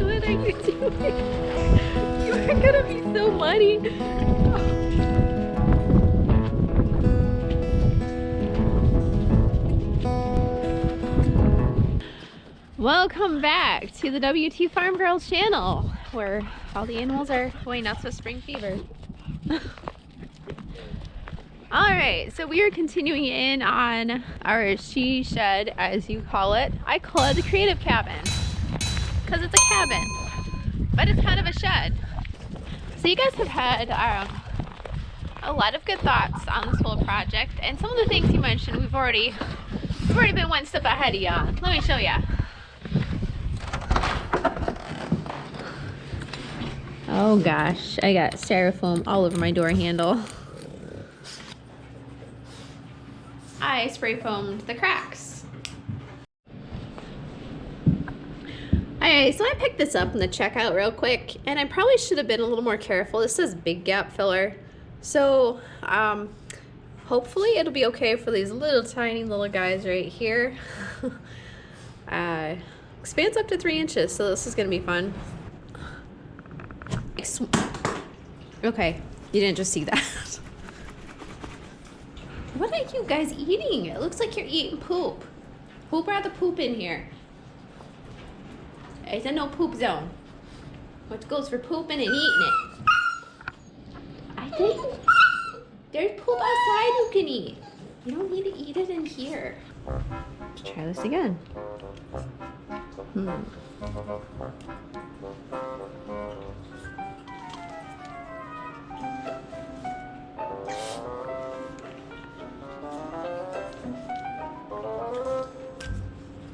What are you doing? You are gonna be so muddy. Welcome back to the WTFarm Girl channel, where all the animals are going nuts with spring fever. Alright, so we are continuing in on our sheshed, as you call it. I call it the creative cabin, because it's a cabin, but it's kind of a shed. So you guys have had a lot of good thoughts on this whole project, and some of the things you mentioned, we've already been one step ahead of you on. Let me show you. Oh gosh, I got styrofoam all over my door handle. I spray foamed the cracks. Alright, so I picked this up in the checkout real quick, and I probably should have been a little more careful. This says big gap filler. So, hopefully it'll be okay for these little tiny little guys right here. Expands up to 3 inches, so this is gonna be fun. Okay, you didn't just see that. What are you guys eating? It looks like you're eating poop. Who brought the poop in here? It's a no poop zone. Which goes for pooping and eating it. I think there's poop outside you can eat. You don't need to eat it in here. Let's try this again.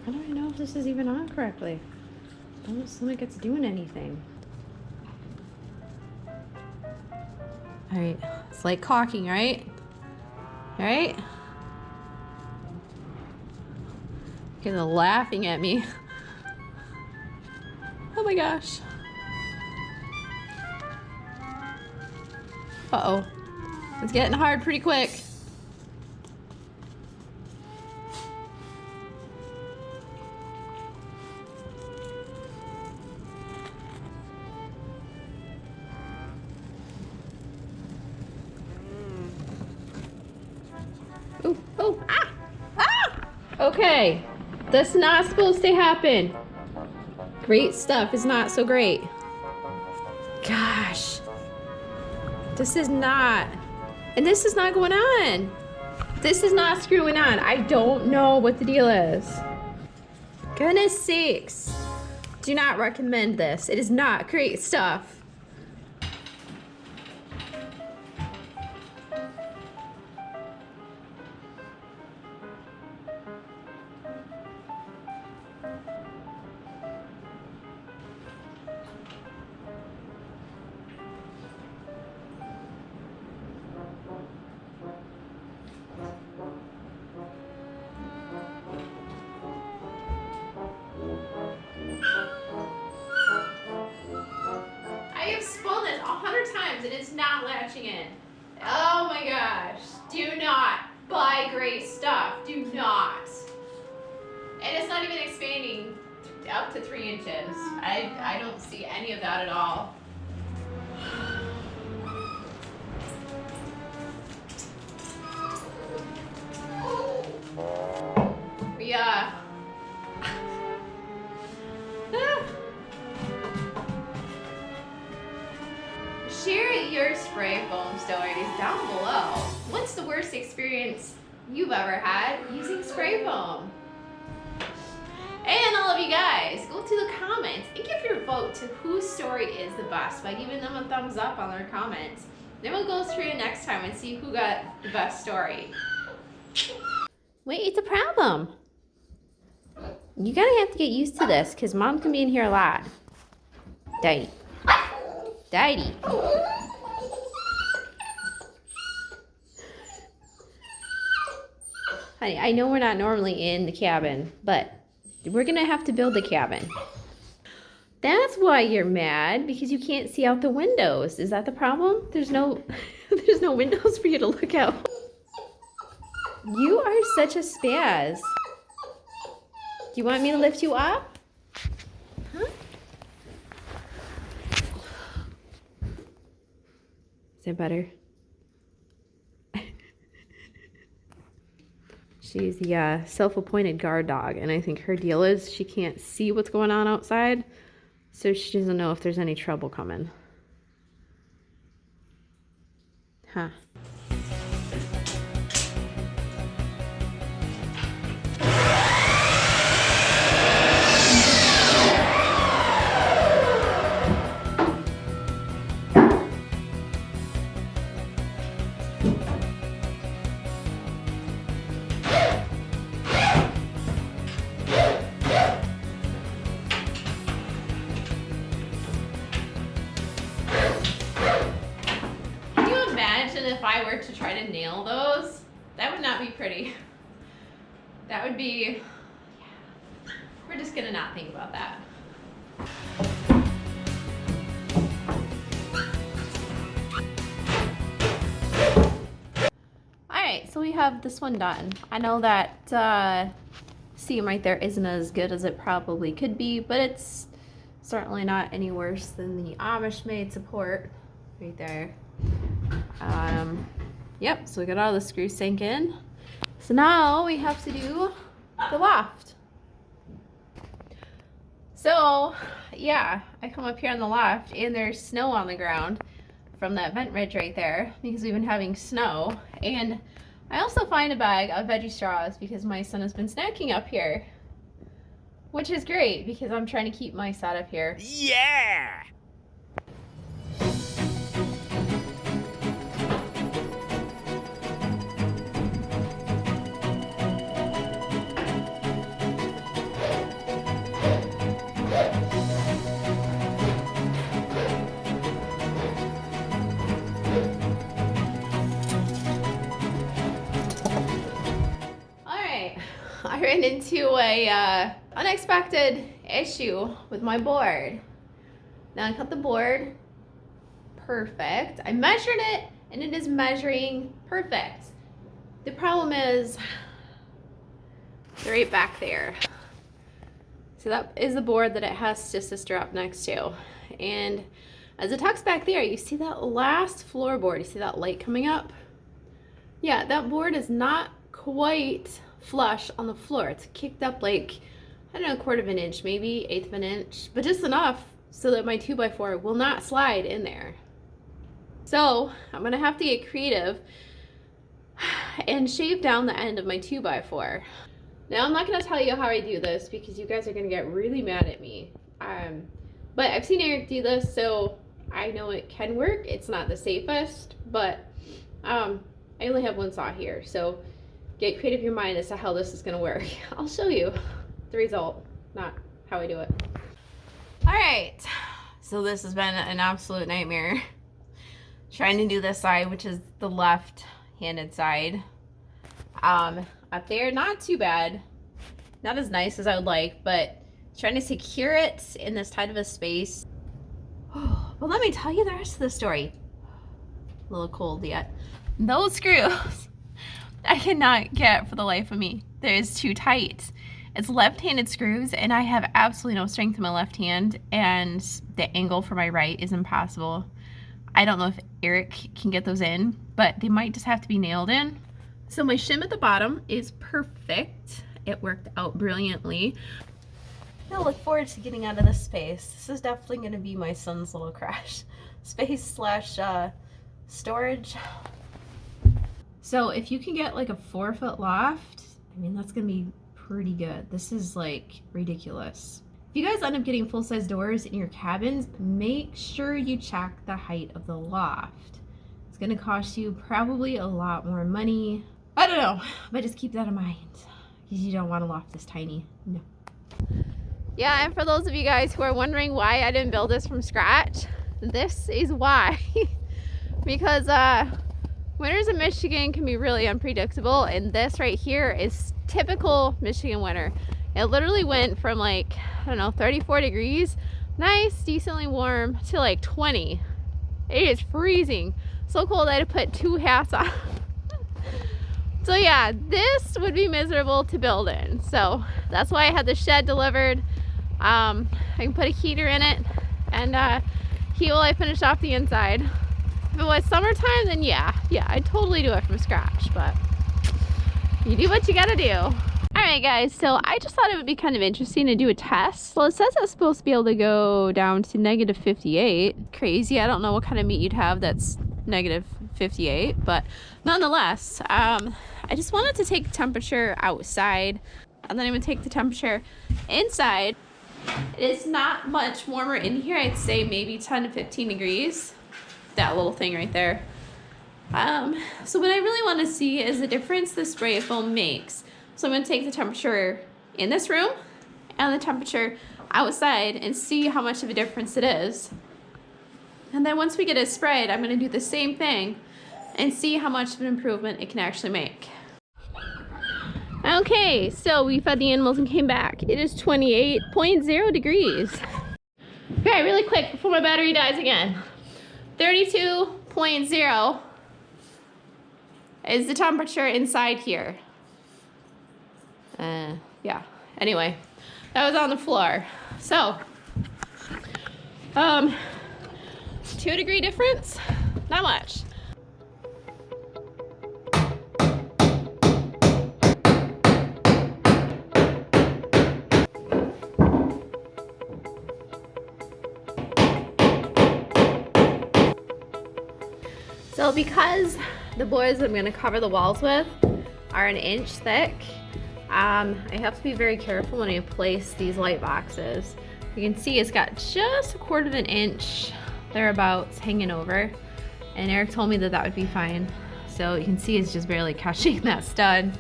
I don't even know if this is even on correctly. I don't seem like it's doing anything. Alright, it's like caulking, right? Right? Okay, they're laughing at me. Oh my gosh. Uh-oh. It's getting hard pretty quick. Oh, oh, ah, ah! Okay, that's not supposed to happen. Great stuff is not so great. Gosh, this is not, and this is not going on. This is not screwing on. I don't know what the deal is. Goodness sakes. Do not recommend this. It is not great stuff. And it's not latching in. Oh my gosh. Do not buy great stuff. Do not. And it's not even expanding up to 3 inches. I don't see any of that at all. Yeah. Share your spray foam stories down below. What's the worst experience you've ever had using spray foam? And all of you guys, go to the comments and give your vote to whose story is the best by giving them a thumbs up on their comments. Then we'll go through next time and see who got the best story. Wait, it's a problem. You gotta have to get used to this because Mom can be in here a lot. Daddy. Daddy. Honey, I know we're not normally in the cabin, but we're gonna have to build a cabin. That's why you're mad, because you can't see out the windows. Is that the problem? There's no windows for you to look out. You are such a spaz. Do you want me to lift you up? Huh? it better? She's the self-appointed guard dog, and I think her deal is she can't see what's going on outside, so she doesn't know if there's any trouble coming. Huh. If I were to try to nail those, that would not be pretty. That would be, yeah. We're just gonna not think about that. All right, so we have this one done. I know that seam right there isn't as good as it probably could be, but it's certainly not any worse than the Amish made support right there. Yep, so we got all the screws sank in. So now we have to do the loft. So yeah, I come up here on the loft and there's snow on the ground from that vent ridge right there because we've been having snow. And I also find a bag of veggie straws because my son has been snacking up here, which is great because I'm trying to keep my setup here. Yeah! I ran into a unexpected issue with my board. Now I cut the board perfect. I measured it and it is measuring perfect. The problem is right back there. So that is the board that it has to sister up next to. And as it tucks back there, you see that last floorboard. You see that light coming up? Yeah, that board is not quite flush on the floor. It's kicked up like, I don't know, 1/4 of an inch, maybe 1/8 of an inch, but just enough so that my 2x4 will not slide in there. So I'm gonna have to get creative and shave down the end of my 2x4. Now I'm not gonna tell you how I do this because you guys are gonna get really mad at me. But I've seen Eric do this, so I know it can work. It's not the safest, but I only have one saw here, so get creative in your mind as to how this is gonna work. I'll show you the result, not how I do it. All right, so this has been an absolute nightmare. Trying to do this side, which is the left-handed side. Up there, not too bad. Not as nice as I would like, but trying to secure it in this tight of a space. But let me tell you the rest of the story. A little cold yet. Those screws I cannot get for the life of me. They're too tight. It's left-handed screws and I have absolutely no strength in my left hand, and the angle for my right is impossible. I don't know if Eric can get those in, but they might just have to be nailed in. So my shim at the bottom is perfect. It worked out brilliantly. I look forward to getting out of this space. This is definitely going to be my son's little crash space slash storage. So if you can get like a 4-foot loft, I mean, that's gonna be pretty good. This is like ridiculous. If you guys end up getting full-size doors in your cabins, make sure you check the height of the loft. It's gonna cost you probably a lot more money. I don't know, but just keep that in mind because you don't want a loft this tiny. No. Yeah, and for those of you guys who are wondering why I didn't build this from scratch, this is why. Because winters in Michigan can be really unpredictable, and this right here is typical Michigan winter. It literally went from like, I don't know, 34 degrees, nice, decently warm, to like 20. It is freezing. So cold I had to put 2 hats on. So yeah, this would be miserable to build in. So that's why I had the shed delivered. I can put a heater in it and heat while I finish off the inside. it was summertime, then yeah, I'd totally do it from scratch, but you do what you gotta do. Alright guys, so I just thought it would be kind of interesting to do a test. Well, it says it's supposed to be able to go down to negative 58. Crazy, I don't know what kind of meat you'd have that's negative 58, but nonetheless, I just wanted to take the temperature outside, and then I'm gonna take the temperature inside. It is not much warmer in here. I'd say maybe 10 to 15 degrees. That little thing right there. So what I really want to see is the difference the spray foam makes. So I'm going to take the temperature in this room and the temperature outside and see how much of a difference it is. And then once we get it sprayed, I'm going to do the same thing and see how much of an improvement it can actually make. Okay, so we fed the animals and came back. It is 28.0 degrees. Okay, really quick before my battery dies again. 32.0 is the temperature inside here. Yeah, anyway, that was on the floor. So, 2 degree difference, not much. So because the boards I'm going to cover the walls with are an inch thick, I have to be very careful when I place these light boxes. You can see it's got just 1/4 of an inch thereabouts hanging over, and Eric told me that that would be fine. So you can see it's just barely catching that stud.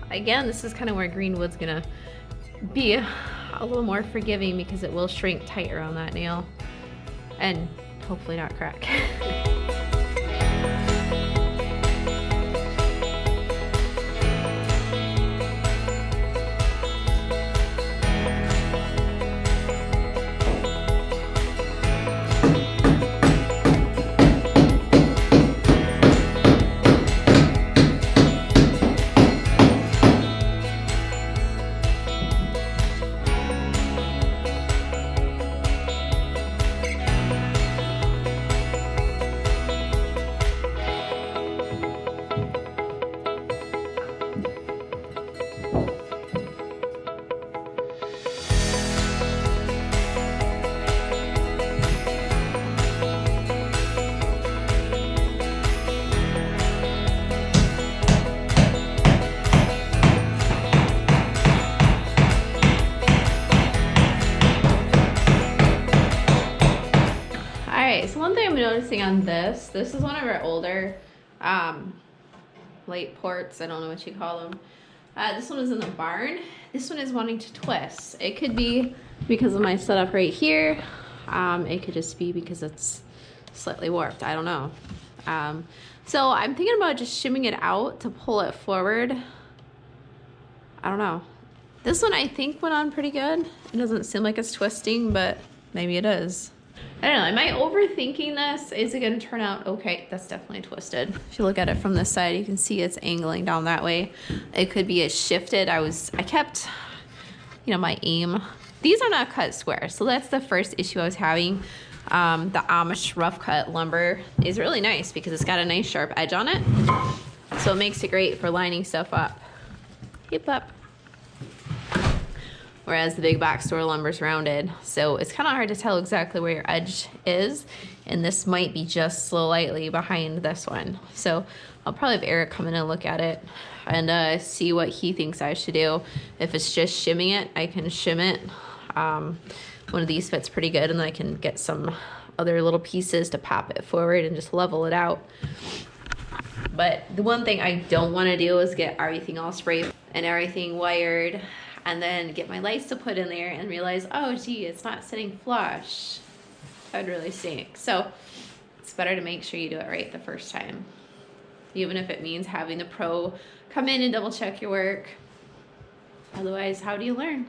Again, this is kind of where greenwood's gonna be a little more forgiving because it will shrink tight around that nail and hopefully not crack. So one thing I'm noticing on this is one of our older light ports. I don't know what you call them. This one is in the barn. This one is wanting to twist. It could be because of my setup right here. It could just be because it's slightly warped. I don't know. So I'm thinking about just shimming it out to pull it forward. I don't know. This one I think went on pretty good. It doesn't seem like it's twisting, but maybe it is. I don't know, am I overthinking this? Is it gonna turn out okay? That's definitely twisted. If you look at it from this side, you can see it's angling down that way. It could be shifted. I kept, my aim. These are not cut square, so that's the first issue I was having. The Amish rough cut lumber is really nice because it's got a nice sharp edge on it. So it makes it great for lining stuff up. Hey, pup. Whereas the big box store lumber's rounded. So it's kind of hard to tell exactly where your edge is. And this might be just slightly behind this one. So I'll probably have Eric come in and look at it and see what he thinks I should do. If it's just shimming it, I can shim it. One of these fits pretty good, and then I can get some other little pieces to pop it forward and just level it out. But the one thing I don't want to do is get everything all sprayed and everything wired, and then get my lights to put in there and realize, oh gee, it's not sitting flush. That would really stink. So it's better to make sure you do it right the first time. Even if it means having the pro come in and double check your work. Otherwise, how do you learn?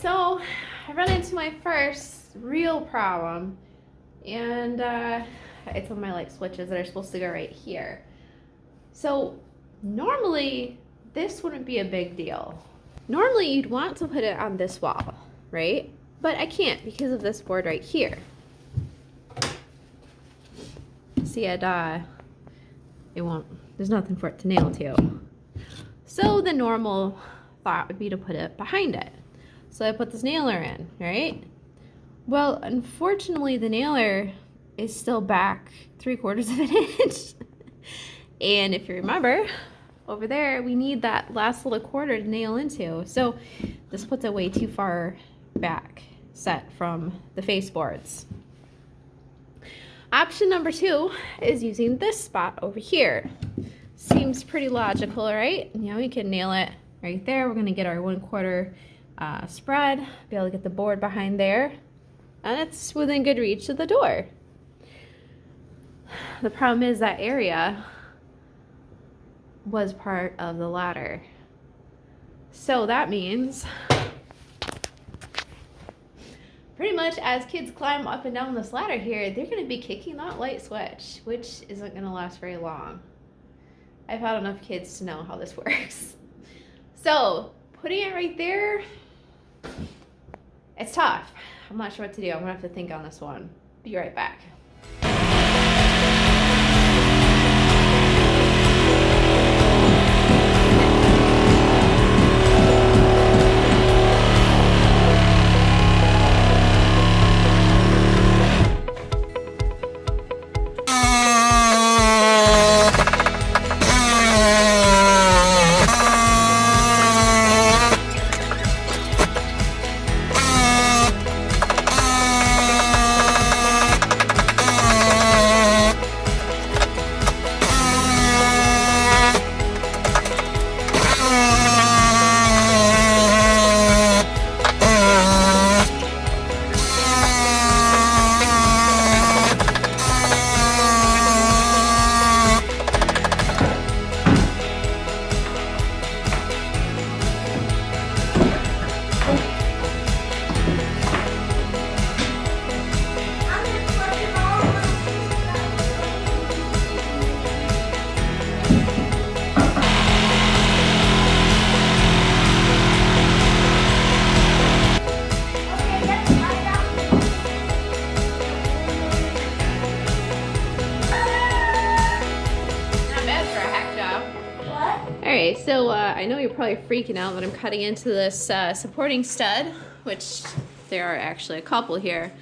so I run into my first real problem, and it's on my light switches that are supposed to go right here. So normally this wouldn't be a big deal. Normally you'd want to put it on this wall, right? But I can't because of this board right here. See, it won't, there's nothing for it to nail to. So the normal thought would be to put it behind it. So I put this nailer in, right? Well, unfortunately the nailer is still back 3/4 of an inch. And if you remember, over there, we need that last little quarter to nail into. So this puts it way too far back set from the face boards. Option number 2 is using this spot over here. Seems pretty logical, right? You know, we can nail it right there. We're gonna get our 1/4 spread, be able to get the board behind there, and it's within good reach of the door. The problem is that area was part of the ladder. So that means pretty much as kids climb up and down this ladder here, they're gonna be kicking that light switch, which isn't gonna last very long. I've had enough kids to know how this works. So putting it right there, it's tough. I'm not sure what to do. I'm gonna have to think on this one. Be right back. Alright, so I know you're probably freaking out that I'm cutting into this supporting stud, which there are actually a couple here.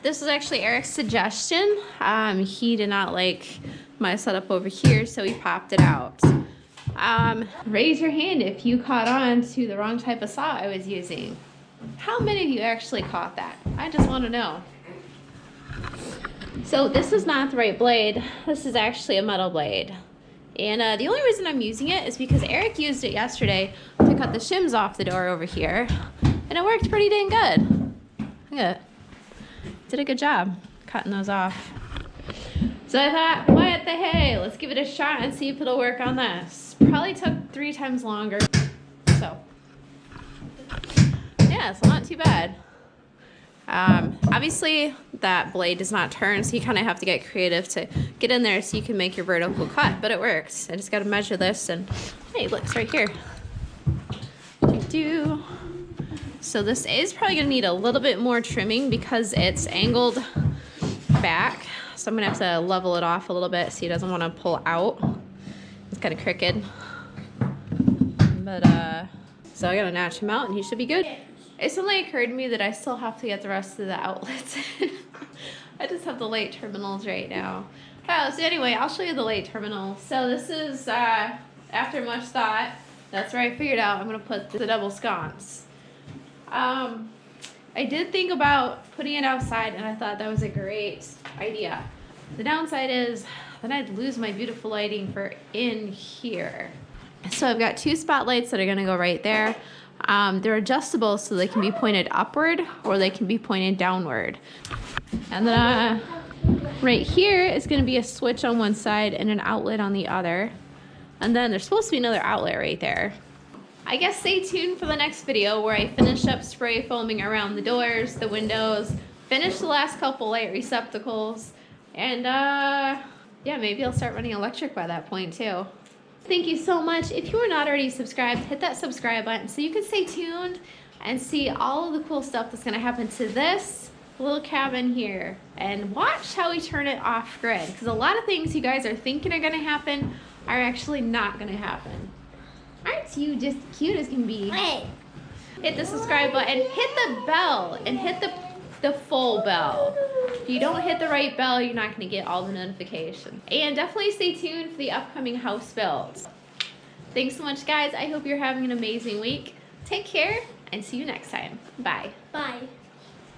This was actually Eric's suggestion. He did not like my setup over here, so he popped it out. Raise your hand if you caught on to the wrong type of saw I was using. How many of you actually caught that? I just want to know. So this is not the right blade. This is actually a metal blade. And the only reason I'm using it is because Eric used it yesterday to cut the shims off the door over here. And it worked pretty dang good. Look at it. Did a good job cutting those off. So I thought, what the hey, let's give it a shot and see if it'll work on this. Probably took 3 times longer. So, yeah, it's not too bad. Obviously that blade does not turn, so you kind of have to get creative to get in there so you can make your vertical cut, but it works. I just got to measure this and hey, look, it's right here. So this is probably gonna need a little bit more trimming because it's angled back, so I'm gonna have to level it off a little bit so he doesn't want to pull out. It's kind of crooked, but so I gotta notch him out and he should be good. It suddenly occurred to me that I still have to get the rest of the outlets in. I just have the light terminals right now. Oh, so anyway, I'll show you the light terminals. So this is, after much thought, that's where I figured out I'm going to put the double sconce. I did think about putting it outside, and I thought that was a great idea. The downside is then I'd lose my beautiful lighting for in here. So I've got 2 spotlights that are going to go right there. They're adjustable so they can be pointed upward or they can be pointed downward. And then right here is going to be a switch on one side and an outlet on the other. And then there's supposed to be another outlet right there. I guess stay tuned for the next video where I finish up spray foaming around the doors, the windows, finish the last couple light receptacles, and yeah, maybe I'll start running electric by that point too. Thank you so much. If you are not already subscribed, hit that subscribe button so you can stay tuned and see all of the cool stuff that's gonna happen to this little cabin here. And watch how we turn it off grid, because a lot of things you guys are thinking are gonna happen are actually not gonna happen. Aren't you just cute as can be? Hit the subscribe button, hit the bell, and hit the full bell. If you don't hit the right bell, you're not gonna get all the notifications. And definitely stay tuned for the upcoming house builds. Thanks so much, guys. I hope you're having an amazing week. Take care and see you next time. Bye. Bye.